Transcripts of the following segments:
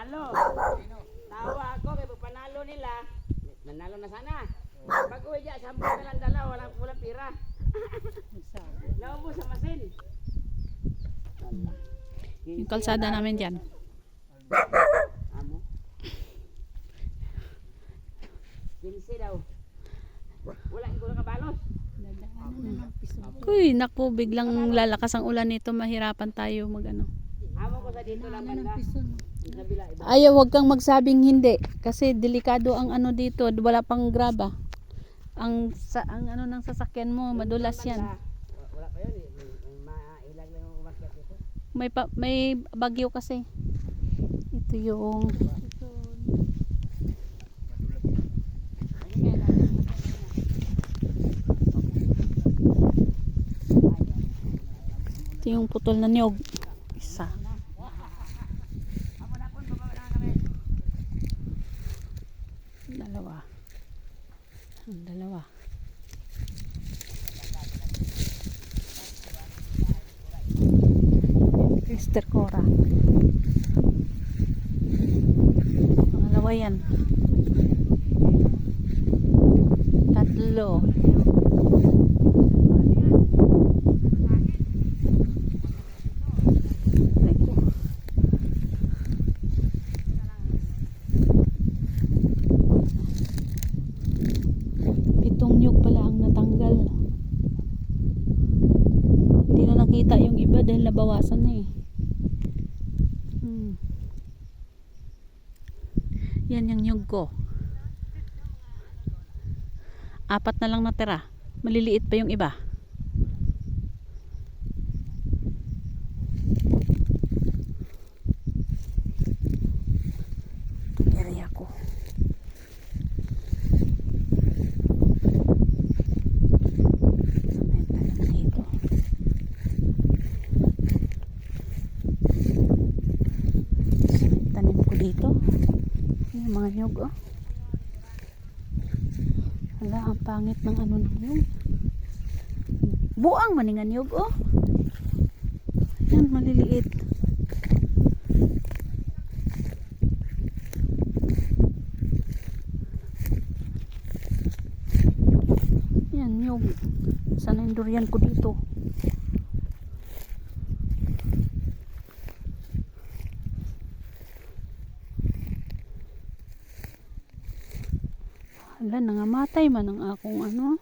panalo. Tawa ako kay pag panalo nila. Nanalo na sana. Pag uwi dyan, sambol na lang dala, walang pira. Naubos sa masin. Yung kalsada namin dyan. Amo. 15 daw. Wala ko na kabalos. Uy, naku, biglang lalakas ang ulan nito. Mahirapan tayo mag-ano. Amo ko sa dito lang banda. Sa bila iba. Ayaw, wag kang magsabing hindi. Kasi delikado ang ano dito. Wala pang graba. Ang ano ng sasakyan mo, madulas yan. Wala pa yun. Mailag lang yung umakyat dito. May bagyo kasi. Ito yung putol na niyog. Isa. Dalawa. Ang dalawa. Mr. Cora. Pangalawa yan. Tatlo. Pitong nyug pala ang natanggal. Hindi na nakita yung iba dahil nabawasan na eh. Yan yung nyug ko. 4 na lang natira. Maliliit pa yung iba. Area ko. Tanim ko dito. Yung mga nyug oh. Wala, ang pangit ng ano ng nyug. Buang maningan nyug oh. Yan, maliliit. Yan, nyug. Sana yung durian ko dito. Hala, nangamatay man ang akong ano.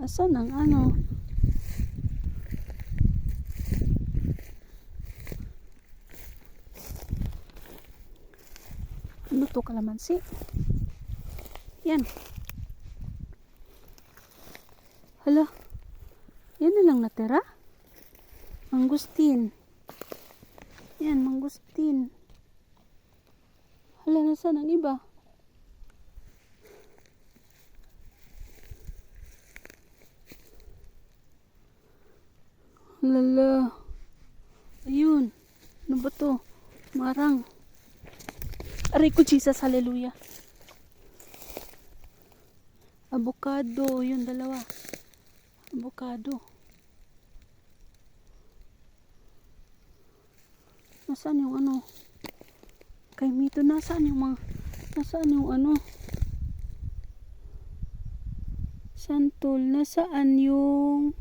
Asan ang ano? Ano to, kalamansi? Yan. Hala, yan na lang natira. Mangustin. Yan, mangustin. Hala, nasaan ang iba? Lala. Ayun. Ano ba to? Marang. Aray ko, Jesus, hallelujah. Avocado, yun, dalawa. Avocado. Nasaan yung ano? Kay Mito, nasaan yung mga, nasaan yung ano? Santol, nasaan yung